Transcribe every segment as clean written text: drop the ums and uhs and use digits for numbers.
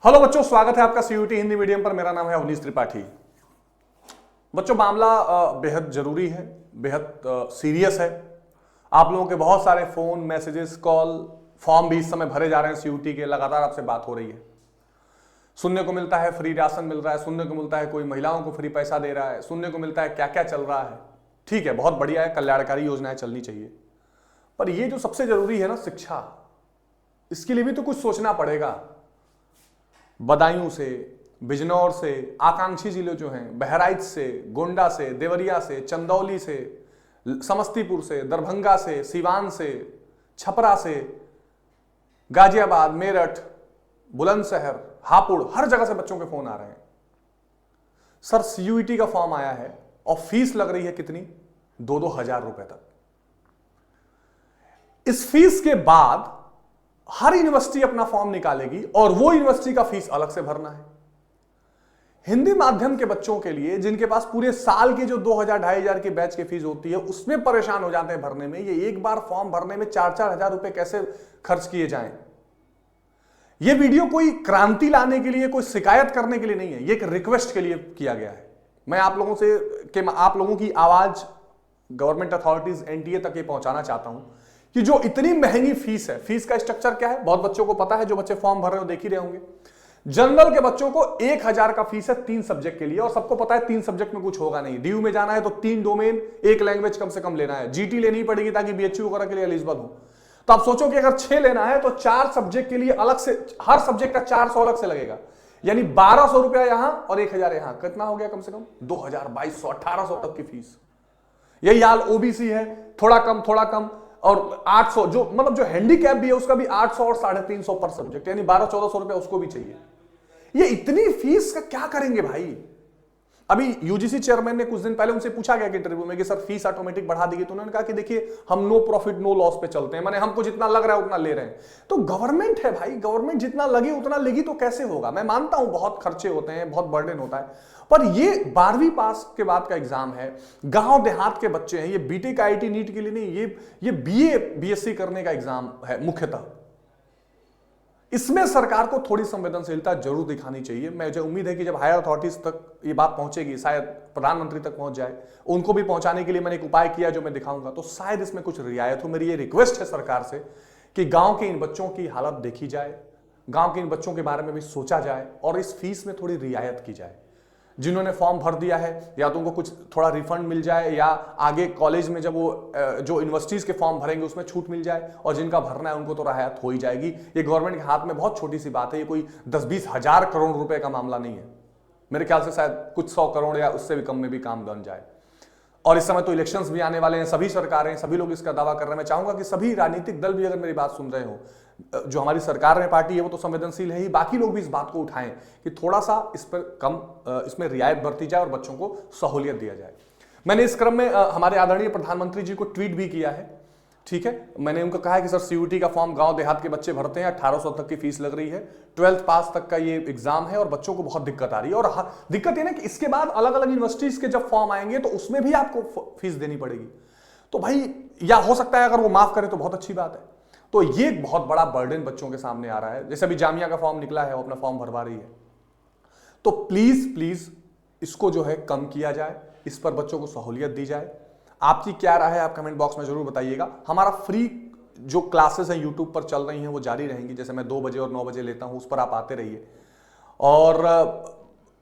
Hello बच्चों, स्वागत है आपका सीयूटी हिंदी मीडियम पर। मेरा नाम है अवनीश त्रिपाठी। बच्चों, मामला बेहद जरूरी है, बेहद सीरियस है। आप लोगों के बहुत सारे फोन, मैसेजेस, कॉल, फॉर्म भी इस समय भरे जा रहे हैं सीयूटी के। लगातार आपसे बात हो रही है, सुनने को मिलता है फ्री राशन मिल रहा है, सुनने को मिलता है कोई महिलाओं को फ्री पैसा दे रहा है, सुनने को मिलता है क्या क्या चल रहा है। ठीक है, बहुत बढ़िया है, कल्याणकारी योजनाएं चलनी चाहिए, पर ये जो सबसे जरूरी है ना, शिक्षा, इसके लिए भी तो कुछ सोचना पड़ेगा। बदायूं से, बिजनौर से, आकांक्षी जिले जो हैं, बहराइच से, गोंडा से, देवरिया से, चंदौली से, समस्तीपुर से, दरभंगा से, सिवान से, छपरा से, गाजियाबाद, मेरठ, बुलंदशहर, हापुड़, हर जगह से बच्चों के फोन आ रहे हैं। सर, सीयूईटी का फॉर्म आया है और फीस लग रही है कितनी? 2-2 हजार रुपए तक। इस फीस के बाद हर यूनिवर्सिटी अपना फॉर्म निकालेगी और वो यूनिवर्सिटी का फीस अलग से भरना है। हिंदी माध्यम के बच्चों के लिए, जिनके पास पूरे साल की जो 2000-2500 की बैच की फीस होती है, उसमें परेशान हो जाते हैं भरने में। ये एक बार फॉर्म भरने में 4-4 हजार रुपए कैसे खर्च किए जाएं? ये वीडियो कोई क्रांति लाने के लिए, कोई शिकायत करने के लिए नहीं है, ये एक रिक्वेस्ट के लिए किया गया है। मैं आप लोगों की आवाज गवर्नमेंट अथॉरिटीज, एनटीए तक ये पहुंचाना चाहता हूं कि जो इतनी महंगी फीस है, फीस का स्ट्रक्चर क्या है बहुत बच्चों को पता है, जो बच्चे फॉर्म भर रहे हो देख ही रहे होंगे। जनरल के बच्चों को 1000 का फीस है 3 सब्जेक्ट के लिए, और सबको पता है 3 सब्जेक्ट में कुछ होगा नहीं। डीयू में जाना है तो 3 डोमेन, 1 लैंग्वेज कम से कम लेना है। जीटी लेनी पड़ेगी ताकि बीएचयू वगैरह के लिए एलिजिबल हो। तो आप सोचो कि अगर 6 लेना है तो 4 सब्जेक्ट के लिए अलग से, हर सब्जेक्ट का 400 अलग से लगेगा, यानी 1200 रुपया यहां और 1000 यहां। कितना हो गया? कम से कम 2000, 2200, 1800 तक की फीस। यही हाल ओबीसी है, थोड़ा कम, और 800, जो मतलब जो हैंडीकैप भी है उसका भी 800 और 350 पर सब्जेक्ट, यानी 1200-1400 रुपए उसको भी चाहिए। ये इतनी फीस का क्या करेंगे भाई? अभी यूजीसी चेयरमैन ने कुछ दिन पहले उनसे पूछा गया कि इंटरव्यू में कि सर फीस ऑटोमेटिक बढ़ा देगी, तो उन्होंने कहा कि देखिए हम नो प्रॉफिट नो लॉस पे चलते हैं, माने हमको जितना लग रहा है उतना ले रहे हैं। तो गवर्नमेंट है भाई, गवर्नमेंट जितना लगे उतना लेगी तो कैसे होगा? मैं मानता हूं बहुत खर्चे होते हैं, बहुत बर्डन होता है, पर ये 12वीं पास के बाद का एग्जाम है, गांव देहात के बच्चे हैं, ये बीटेक आईआईटी नीट के लिए नहीं, ये बीए बीएससी करने का एग्जाम है मुख्यतः। इसमें सरकार को थोड़ी संवेदनशीलता जरूर दिखानी चाहिए। मुझे उम्मीद है कि जब हायर अथॉरिटीज तक ये बात पहुंचेगी, शायद प्रधानमंत्री तक पहुंच जाए, उनको भी पहुंचाने के लिए मैंने एक उपाय किया जो मैं दिखाऊंगा, तो शायद इसमें कुछ रियायत हो। मेरी ये रिक्वेस्ट है सरकार से कि गांव के इन बच्चों की हालत देखी जाए, गांव के इन बच्चों के बारे में भी सोचा जाए और इस फीस में थोड़ी रियायत की जाए। जिन्होंने फॉर्म भर दिया है, या तो उनको कुछ थोड़ा रिफंड मिल जाए, या आगे कॉलेज में जब वो जो यूनिवर्सिटीज के फॉर्म भरेंगे उसमें छूट मिल जाए, और जिनका भरना है उनको तो राहत हो ही जाएगी। ये गवर्नमेंट के हाथ में बहुत छोटी सी बात है, ये कोई 10-20 हजार करोड़ रुपए का मामला नहीं है। मेरे ख्याल से शायद कुछ 100 करोड़ या उससे भी कम में भी काम बन जाए। और इस समय तो इलेक्शंस भी आने वाले हैं, सभी सरकारें, सभी लोग इसका दावा कर रहे हैं। मैं चाहूंगा कि सभी राजनीतिक दल भी अगर मेरी बात सुन रहे हो, जो हमारी सरकार में पार्टी है वो तो संवेदनशील है ही, बाकी लोग भी इस बात को उठाएं कि थोड़ा सा इस पर इसमें रियायत बरती जाए और बच्चों को सहूलियत दिया जाए। मैंने इस क्रम में हमारे आदरणीय प्रधानमंत्री जी को ट्वीट भी किया है। ठीक है, मैंने उनको कहा है कि सर सीयूटी का फॉर्म गांव देहात के बच्चे भरते हैं, 1800 तक की फीस लग रही है, 12th पास तक का ये एग्जाम है और बच्चों को बहुत दिक्कत आ रही है। और दिक्कत ये ना कि इसके बाद अलग अलग यूनिवर्सिटीज के जब फॉर्म आएंगे तो उसमें भी आपको फीस देनी पड़ेगी। तो भाई, या हो सकता है अगर वो माफ करे तो बहुत अच्छी बात है। तो ये एक बहुत बड़ा बर्डन बच्चों के सामने आ रहा है। जैसे अभी जामिया का फॉर्म निकला है, वो अपना फॉर्म भरवा रही है, तो प्लीज इसको जो है कम किया जाए, इस पर बच्चों को सहूलियत दी जाए। आपकी क्या राय है आप कमेंट बॉक्स में जरूर बताइएगा। हमारा फ्री जो क्लासेस हैं यूट्यूब पर चल रही हैं वो जारी रहेंगी, जैसे मैं 2 बजे और 9 बजे लेता हूं, उस पर आप आते रहिए। और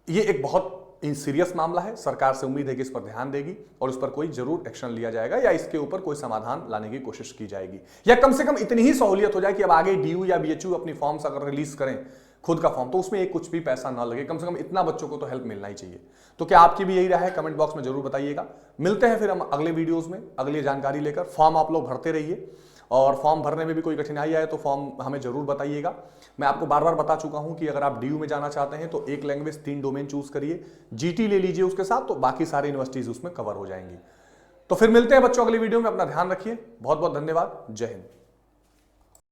ये एक बहुत सीरियस मामला है, सरकार से उम्मीद है कि इस पर ध्यान देगी और इस पर कोई जरूर एक्शन लिया जाएगा, या इसके ऊपर कोई समाधान लाने की कोशिश की जाएगी, या कम से कम इतनी ही सहूलियत हो जाए कि अब आगे डीयू या बीएचयू अपनी फॉर्म्स अगर रिलीज करें खुद का फॉर्म, तो उसमें एक कुछ भी पैसा ना लगे। कम से कम इतना बच्चों को तो हेल्प मिलना ही चाहिए। तो क्या आपकी भी यही राय है? कमेंट बॉक्स में जरूर बताइएगा। मिलते हैं फिर हम अगले वीडियोस में अगली जानकारी लेकर। फॉर्म आप लोग भरते रहिए, और फॉर्म भरने में भी कोई कठिनाई आए तो फॉर्म हमें जरूर बताइएगा। मैं आपको बार बार बता चुका हूं कि अगर आप डीयू में जाना चाहते हैं तो 1 लैंग्वेज 3 डोमेन चूज करिए, जीटी ले लीजिए उसके साथ, तो बाकी सारी यूनिवर्सिटीज उसमें कवर हो जाएंगी। तो फिर मिलते हैं बच्चों अगली वीडियो में। अपना ध्यान रखिए। बहुत बहुत धन्यवाद। जय हिंद।